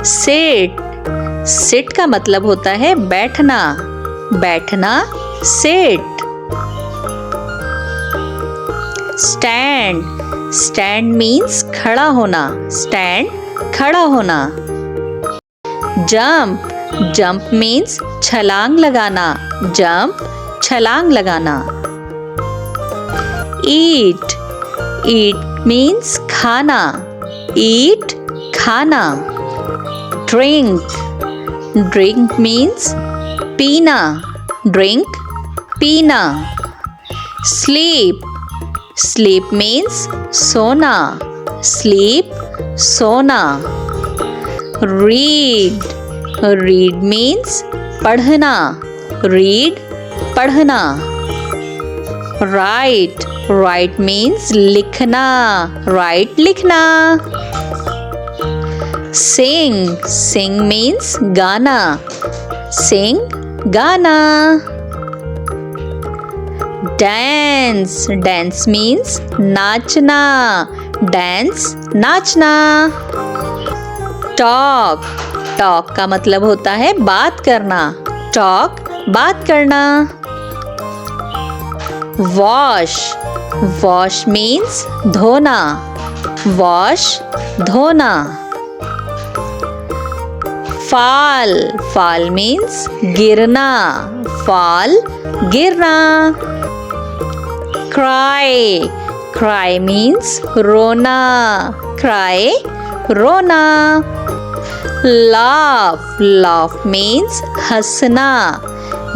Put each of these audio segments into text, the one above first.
Seat, seat का मतलब होता है बैठना, बैठना सिट। स्टैंड, स्टैंड मीन्स खड़ा होना, स्टैंड खड़ा होना। जंप, जंप मीन्स छलांग लगाना, जंप छलांग लगाना। ईट, ईट मीन्स खाना, ईट खाना। ड्रिंक, ड्रिंक मीन्स पीना, ड्रिंक पीना। स्लीप, स्लीप मीन्स सोना, स्लीप सोना। रीड, रीड मीन्स पढ़ना, रीड पढ़ना। राइट, राइट मीन्स लिखना, राइट लिखना। सिंग, सिंग मीन्स गाना, सिंग गाना। डांस, डांस मीन्स नाचना, डांस नाचना। टॉक, टॉक का मतलब होता है बात करना, टॉक बात करना। वॉश, वॉश मीन्स धोना, वॉश धोना। फॉल, फॉल मीन्स गिरना, फॉल गिरना। क्राई, क्राई मीन्स रोना, क्राई रोना। लाफ, लाफ मीन्स हंसना,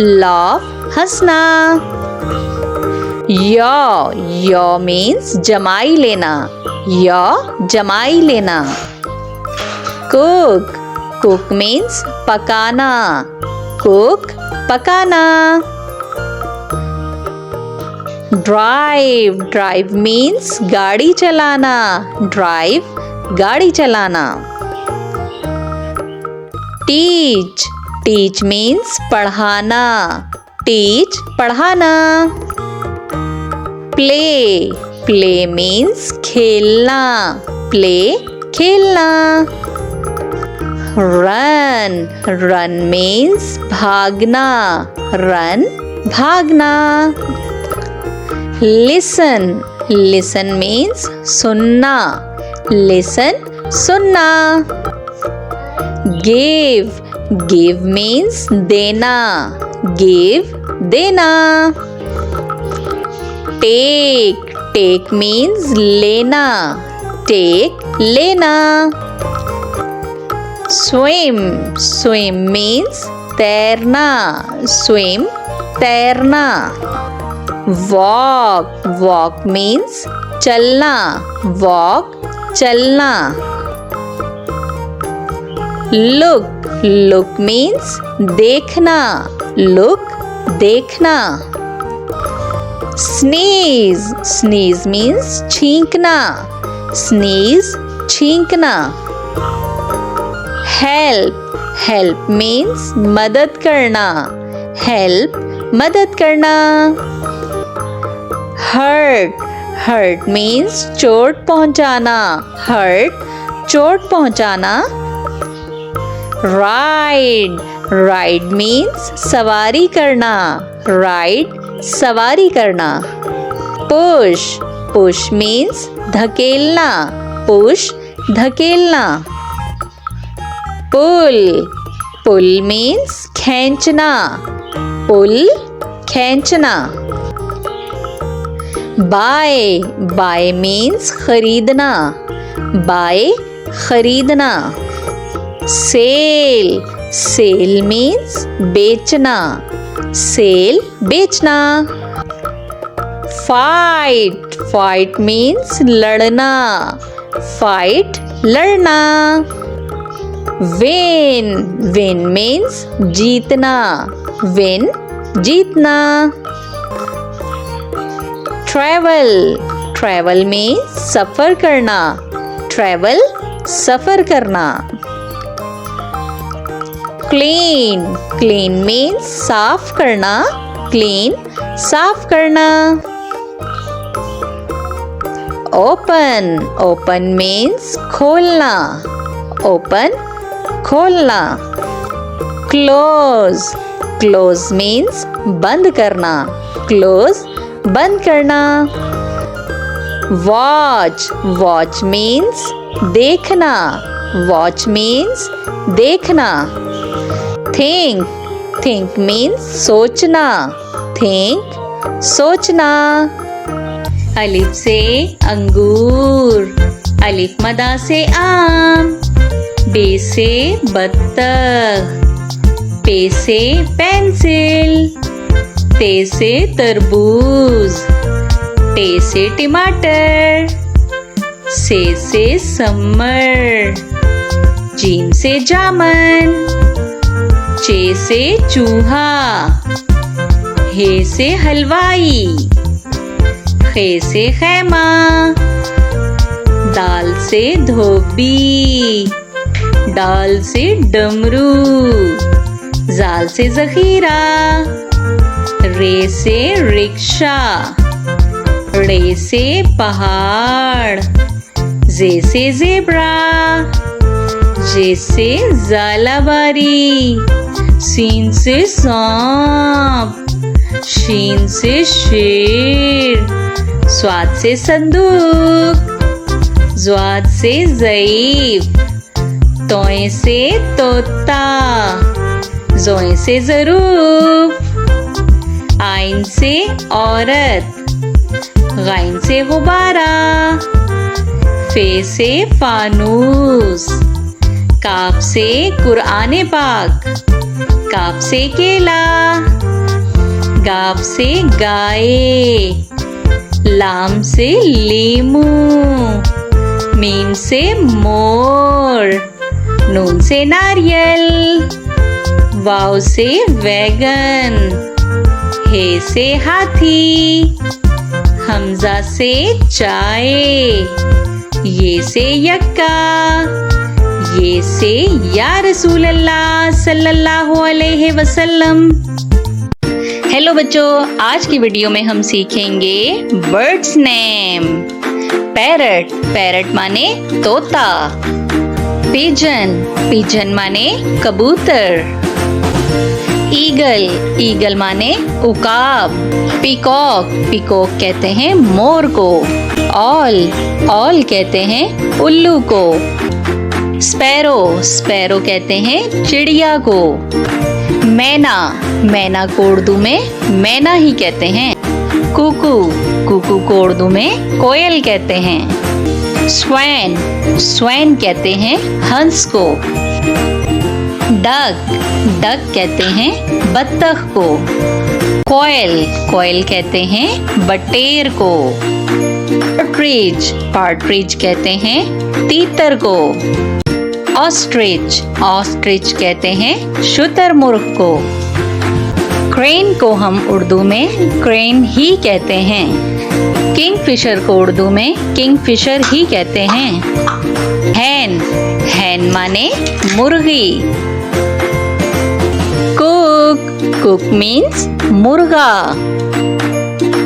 लाफ हंसना। यौ मीन्स जमाई लेना, यौ जमाई लेना। कुक, कुक मीन्स पकाना, कुक पकाना। ड्राइव, ड्राइव मीन्स गाड़ी चलाना, ड्राइव गाड़ी चलाना। टीच, टीच मीन्स पढ़ाना, टीच पढ़ाना। प्ले, प्ले मीन्स खेलना, प्ले खेलना। रन, रन मीन्स भागना, रन भागना। लिसन, लिसन मीन्स सुनना, लिसन सुनना। गिव, गिव मीन्स देना, गिव देना। टेक, टेक मीन्स लेना, टेक लेना। स्विम, स्विम मीन्स तैरना, स्विम तैरना। वॉक, वॉक मीन्स चलना, वॉक चलना। लुक, लुक मीन्स देखना, लुक देखना। स्नीज, स्नीज मीन्स छींकना, स्नीज छींकना। हेल्प, हेल्प मीन्स मदद करना, हेल्प मदद करना। हर्ट, हर्ट मीन्स चोट पहुंचाना, हर्ट चोट पहुंचाना। राइड, राइड मीन्स सवारी करना, राइड सवारी करना। पुश, पुश मीन्स धकेलना, पुश धकेलना। पुल, पुल मीन्स खींचना, पुल खींचना। बाय, बाय मीन्स खरीदना, बाय खरीदना। सेल, सेल मीन्स बेचना, सेल बेचना। फाइट, फाइट मीन्स लड़ना, फाइट लड़ना। विन, विन मीन्स जीतना, विन जीतना। ट्रैवल, ट्रैवल मीन्स सफर करना, ट्रैवल सफर करना। क्लीन, क्लीन मीन्स साफ करना, क्लीन साफ करना। ओपन, ओपन मीन्स खोलना, ओपन खोलना। क्लोज, क्लोज मीन्स बंद करना। क्लोज, बंद करना। वॉच, वॉच मीन्स देखना। वॉच मीन्स देखना। थिंक, थिंक मीन्स सोचना। थिंक, सोचना। अलिफ से अंगूर, अलिफ मदा से आम, बे से बत्तख, पे से पेंसिल, ते से तरबूज, टे से टमाटर, से समर, जीम से जामन, चे से चूहा, हे से हलवाई, खे से खैमा, दाल से धोबी, डाल से डमरू, जाल से जखीरा, रे से रिक्शा, रे से पहाड़, जे से जेब्रा, जे से जालाबारी, सीन से सांप, शीन से शेर, स्वाद से संदूक, ज्वाद से ज़ईफ, तोए से तोता, जोए से ज़रूफ, आइन से औरत, गाइन से गुब्बारा, फे से फानूस, काफ से कुरान पाक, काफ से केला, गाफ से गाय, लाम से लीमू, मीम से मोर, नून से नारियल, वाव से वैगन, हे से हाथी, हमजा से चाय, ये से यक्का, ये से या रसूल अल्लाह सल्लल्लाहु अलैहि वसल्लम। हेलो बच्चों, आज की वीडियो में हम सीखेंगे बर्ड्स नेम। पैरट, पैरट माने तोता। पिजन, पिजन माने कबूतर। ईगल, ईगल माने उकाब। पीकॉक, पीकॉक कहते हैं मोर को। ऑल, ऑल कहते हैं उल्लू को। स्पैरो, स्पैरो कहते हैं चिड़िया को। मैना, मैना को उर्दू में मैना ही कहते हैं। कुकू, कुकू को उर्दू में कोयल कहते हैं। स्वैन, स्वैन कहते हैं हंस को। डक, डक कहते हैं बत्तख को। कोयल, कोयल कहते हैं बटेर को। पार्ट्रिज, पार्ट्रिज कहते हैं तीतर को। ऑस्ट्रिच, ऑस्ट्रिच कहते हैं शुतुरमुर्ग को। क्रेन को हम उर्दू में क्रेन ही कहते हैं। किंगफिशर को उर्दू में किंगफिशर ही कहते हैं। हैन, हैन माने मुर्गी। कुक, कुक मीन्स मुर्गा।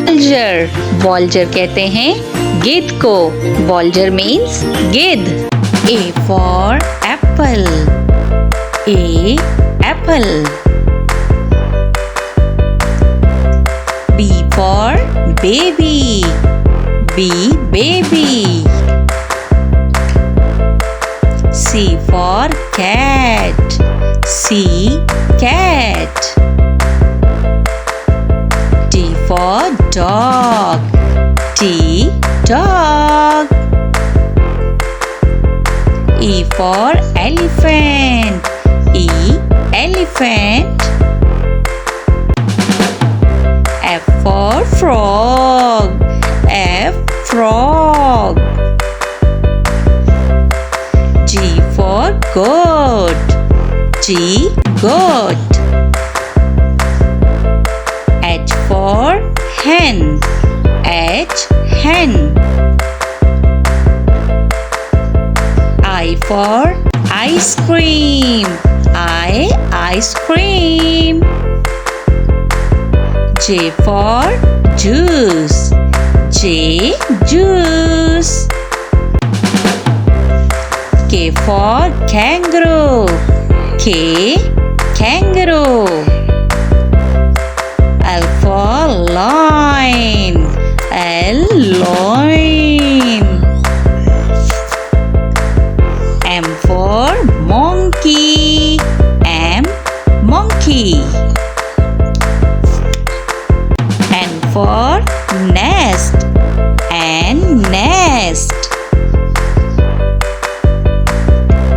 वॉल्जर, वॉल्जर कहते हैं गिद्ध को। वॉल्जर मीन्स गिद्ध। A for apple, A apple. B for baby, B baby. C for cat, C cat. D for dog, D dog. E for elephant, E elephant. F for frog, F frog. G for goat, G goat. H for hen, H hen. I for ice cream, I ice cream. J for juice, J juice. K for kangaroo. K, kangaroo. L for lion. L, loin. M for monkey. M, monkey. N for nest. N, nest.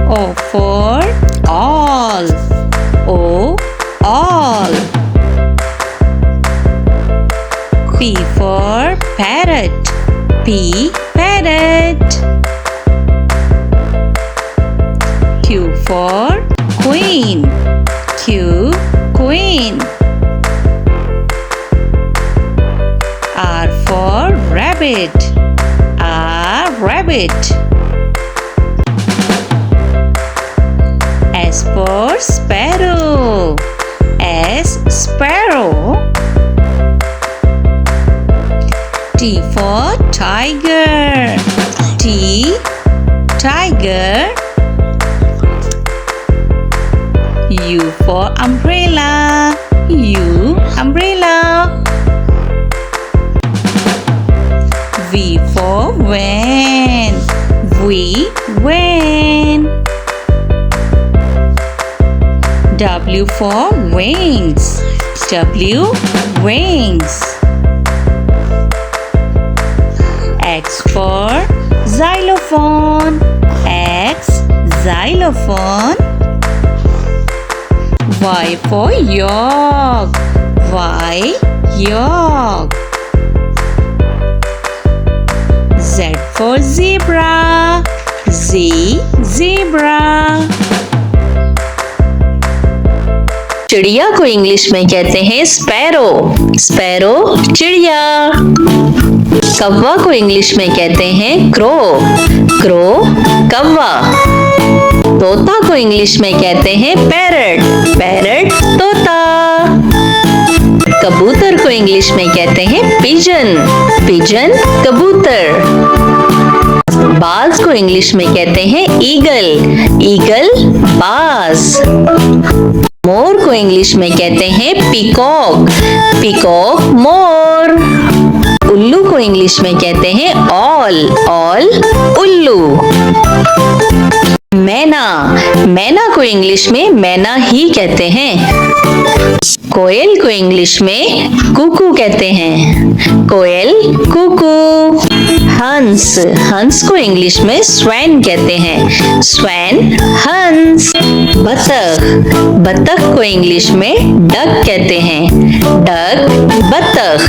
O for all. O, all. P for parrot. P, parrot. Q for queen. Q, queen. R for rabbit. R, rabbit. S for sparrow. S, sparrow. T for tiger. T, tiger. U for umbrella. U, umbrella. V for van. V, van. W for wings. W, wings. X for xylophone. X, xylophone. Y for yolk. Y, yolk. Z for zebra. Z, zebra. चिड़िया को English में कहते हैं sparrow. Sparrow, चिड़िया. कौवा को English में कहते हैं क्रो. क्रो, कौवा. तोता को इंग्लिश में कहते हैं पैरट. पैरट, तोता. कबूतर को इंग्लिश में कहते हैं पिजन. पिजन, कबूतर. बाज को इंग्लिश में कहते हैं ईगल. ईगल, बाज. मोर को इंग्लिश में कहते हैं पीकॉक. पीकॉक, मोर. उल्लू को इंग्लिश में कहते हैं ऑल. ऑल, उल्लू. मैना. मैना को इंग्लिश में मैना ही कहते हैं. कोयल को इंग्लिश में कुकू कहते हैं. कोयल, कुकू. हंस. हंस को इंग्लिश में स्वैन कहते हैं. स्वैन, हंस. बतख. बतख को इंग्लिश में डक कहते हैं. डक, बतख.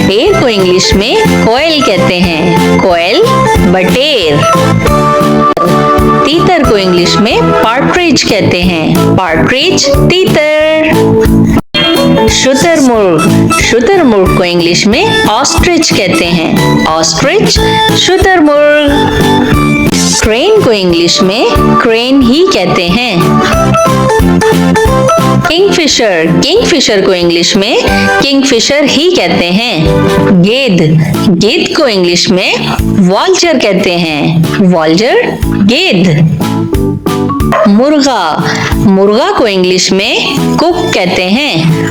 शेर को इंग्लिश में कोयल कहते हैं. कोयल, बटेर. तीतर को इंग्लिश में पार्ट्रिज कहते हैं. पार्ट्रिज, तीतर. शुतुरमुर्ग. शुतुरमुर्ग को इंग्लिश में ऑस्ट्रिच कहते हैं. ऑस्ट्रिच, शुतुरमुर्ग. क्रेन को इंग्लिश में क्रेन ही कहते हैं. किंगफिशर. किंगफिशर को इंग्लिश में किंगफिशर ही कहते हैं. गेंद. गेंद को इंग्लिश में वॉल्चर कहते हैं. वॉल्चर, गेंद. मुर्गा. मुर्गा को इंग्लिश में कुक कहते हैं.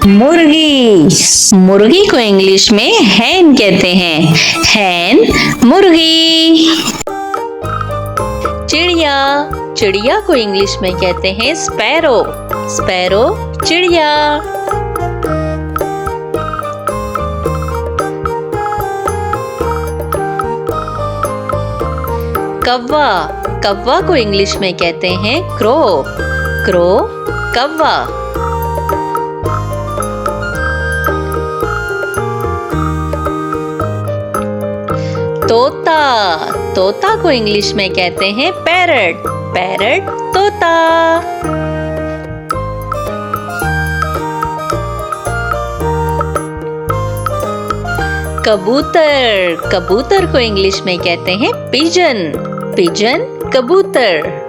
मुर्गी. मुर्गी को इंग्लिश में हैन कहते हैं. हैन, मुर्गी. चिड़िया. चिड़िया को इंग्लिश में कहते हैं स्पैरो. स्पैरो, चिड़िया. कौवा. कौवा को इंग्लिश में कहते हैं क्रो. क्रो, कौवा. तोता. तोता को इंग्लिश में कहते हैं पैरट. पैरट, तोता. कबूतर. कबूतर को इंग्लिश में कहते हैं पिजन. पिजन, कबूतर.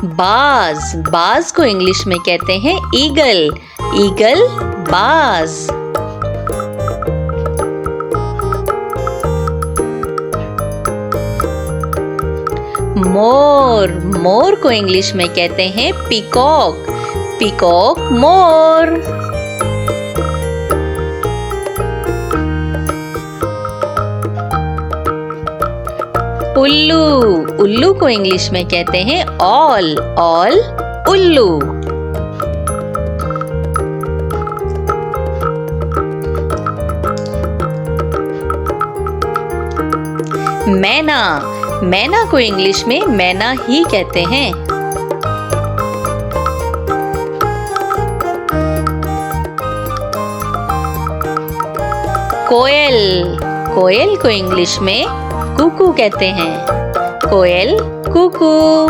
बाज. बाज को इंग्लिश में कहते हैं ईगल. ईगल, बाज. मोर, मोर को इंग्लिश में कहते हैं पीकॉक, पीकॉक मोर। उल्लू, उल्लू को इंग्लिश में कहते हैं ऑल, ऑल उल्लू। मैना, मैना को इंग्लिश में मैना ही कहते हैं। कोयल, कोयल को इंग्लिश में कुकू कहते हैं, कोयल कुकू।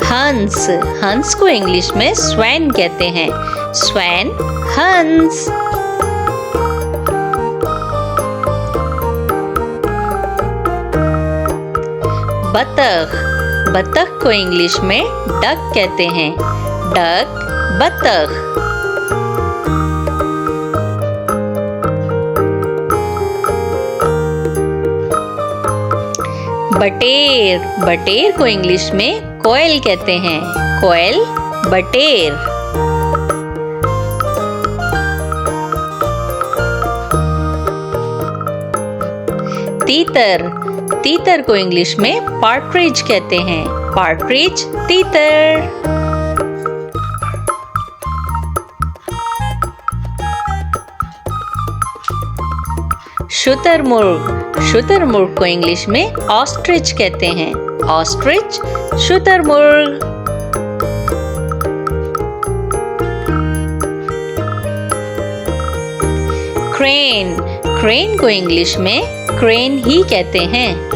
हंस, हंस को इंग्लिश में स्वैन कहते हैं, स्वैन हंस। बतख, बतख को इंग्लिश में डक कहते हैं, डक बतख। बटेर, बटेर को इंग्लिश में कोयल कहते हैं, कोयल बटेर। तीतर, तीतर को इंग्लिश में पार्ट्रिज कहते हैं, पार्ट्रिज तीतर। शुतुरमुर्ग, शुतुरमुर्ग को इंग्लिश में ऑस्ट्रिच कहते हैं, ऑस्ट्रिच शुतुरमुर्ग। क्रेन, क्रेन को इंग्लिश में क्रेन ही कहते हैं।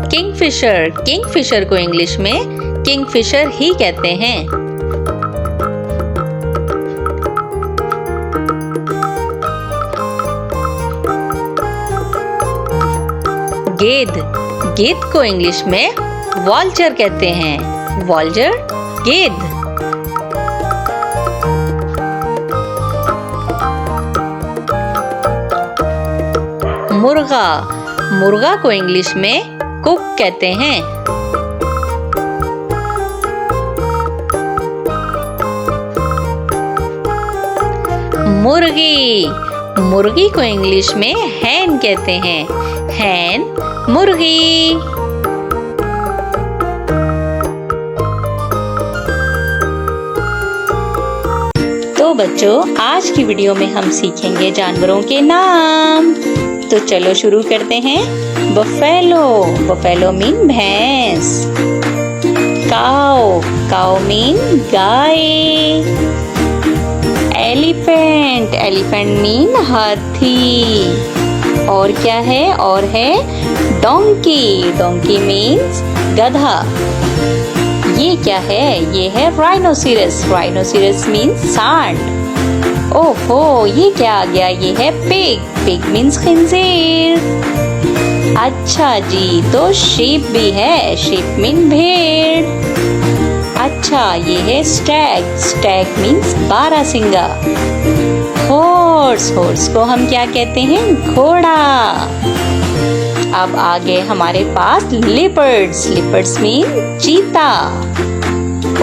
किंगफिशर, किंगफिशर को इंग्लिश में किंगफिशर ही कहते हैं। गेद, गेद को इंग्लिश में वॉल्चर कहते हैं, वॉल्चर गेद। मुर्गा, मुर्गा को इंग्लिश में कुक कहते हैं। मुर्गी, मुर्गी को इंग्लिश में हैन कहते हैं, हैन मुर्गी। तो बच्चों, आज की वीडियो में हम सीखेंगे जानवरों के नाम। तो चलो शुरू करते हैं। बफेलो, बफेलो मीन भैंस। काओ, काओ मीन गाय। एलिफेंट, एलिफेंट मीन हाथी। और क्या है? और है डोंकी, डोंकी मीन्स गधा। ये क्या है? ये है राइनोसिरस, राइनोसिरस मीन्स सांड। ओहो, ये क्या आ गया? ये है पिग, पिग मीन्स खिंजीर। अच्छा जी, तो शीप भी है, शीप मीन भेड़। अच्छा, ये है स्टैग, स्टैग मीन्स बारहसिंगा। हॉर्स, हॉर्स को हम क्या कहते हैं? घोड़ा। अब आगे हमारे पास लिपर्ड्स, लिपर्ड्स मीन चीता।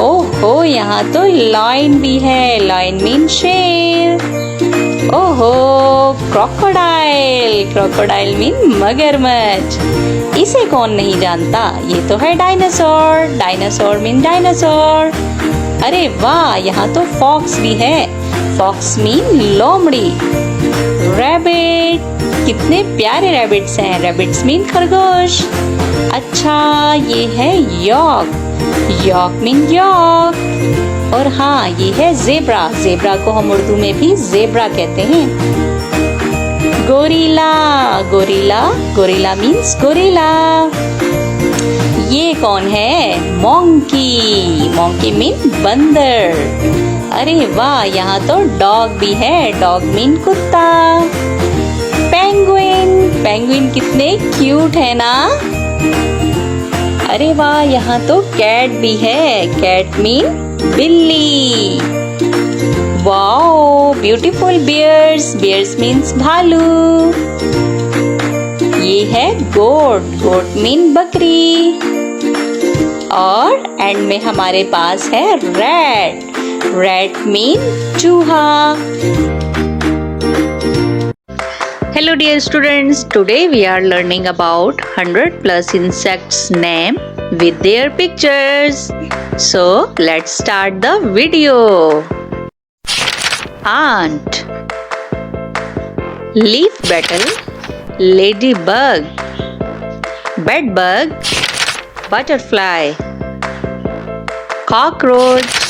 ओहो, यहाँ तो लायन भी है, लायन मीन शेर। ओहो, क्रोकोडाइल, क्रोकोडाइल मीन मगरमच्छ। इसे कौन नहीं जानता? ये तो है डायनासोर, डायनासोर मीन डायनासोर। अरे वाह, यहाँ तो फॉक्स भी है, फॉक्स मीन लोमड़ी। रैबिट, कितने प्यारे रैबिट्स हैं, रैबिट्स मीन खरगोश। अच्छा, ये है यॉक, यॉक मीन यॉक। और हाँ, ये है जेब्रा, जेब्रा को हम उर्दू में भी जेब्रा कहते हैं। Gorilla, gorilla, gorilla means gorilla. ये कौन है? मोंकी, मोंकी मीन बंदर। अरे वाह, यहाँ तो डॉग भी है, डॉग मीन कुत्ता। पेंगुइन, पेंगुइन कितने क्यूट है ना। अरे वाह, यहाँ तो कैट भी है। कैट मीन बिल्ली। Wow, beautiful bears. Bears means भालू। ये है गोट। गोट मीन बकरी। और एंड में हमारे पास है रैट। रैट मीन चूहा। Hello dear students, today we are learning about 100 plus insects name with their pictures. So let's start the video. Ant, leaf beetle, ladybug, bedbug, butterfly, cockroach,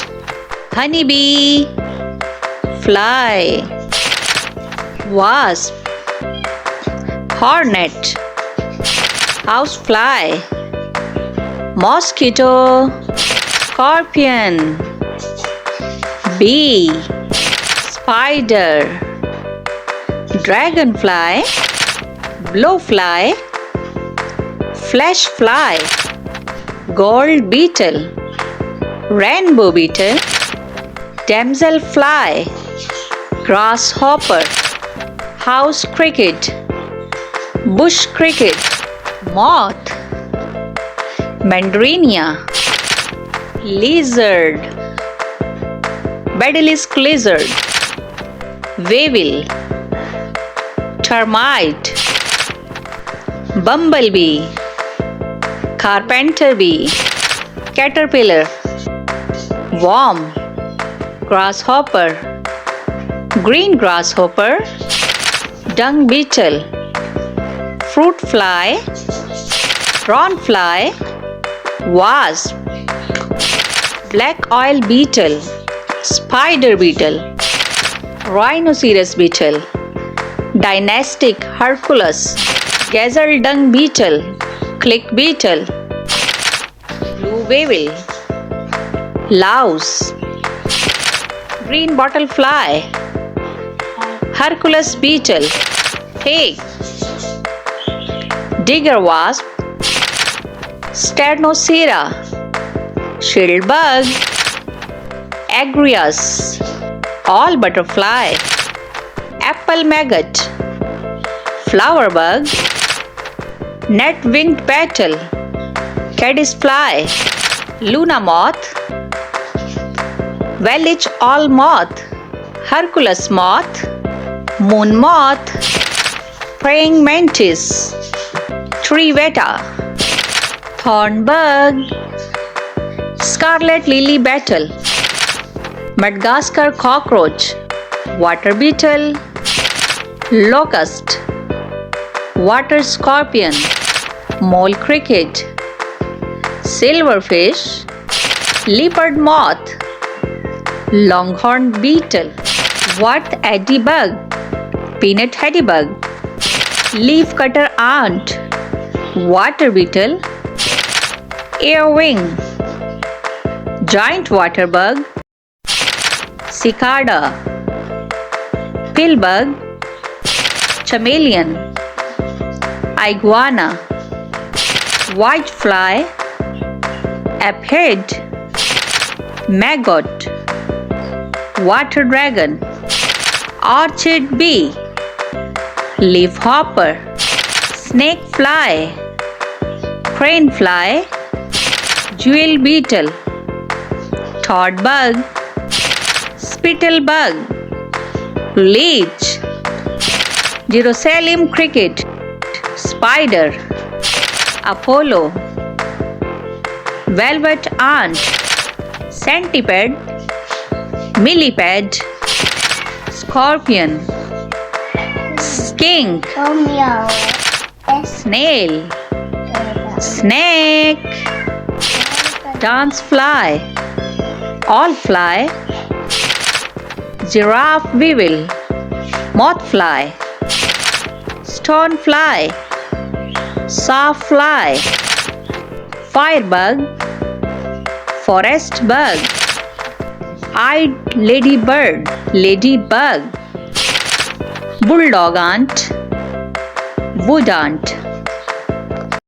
honeybee, fly, wasp, hornet, housefly, mosquito, scorpion, bee, spider, dragonfly, blowfly, flesh fly, gold beetle, rainbow beetle, damsel fly, grasshopper, house cricket, bush cricket, moth, mandarinia, lizard, basilisk lizard, weevil, termite, bumblebee, carpenter bee, caterpillar, worm, grasshopper, green grasshopper, dung beetle, fruit fly, prawn fly, wasp, black oil beetle, spider beetle, rhinoceros beetle, dynastic Hercules, gazelle dung beetle, click beetle, blue weevil, louse, green bottle fly, Hercules beetle, tick, digger wasp, Sternocera, shield bug, Agrias, all butterfly, apple maggot, flower bug, net winged beetle, caddis fly, Luna moth, Welsh all moth, Hercules moth, moon moth, praying mantis, tree veta, thorn bug, scarlet lily beetle, Madagascar cockroach, water beetle, locust, water scorpion, mole cricket, silverfish, leopard moth, longhorn beetle, what bug, peanut bug, leaf cutter ant, water beetle, earwing, giant water bug, cicada, pill bug, chameleon, iguana, white fly, aphid, maggot, water dragon, orchid bee, leaf hopper, snake fly, crane fly, jewel beetle, toad bug, spittle bug, leech, Jerusalem cricket, spider, Apollo, velvet ant, centipede, millipede, scorpion, skink, snail, snake, dance fly, all fly, giraffe weevil, moth fly, stone fly, sawfly, firebug, forest bug, eyed ladybird, ladybug, bulldog ant, wood ant.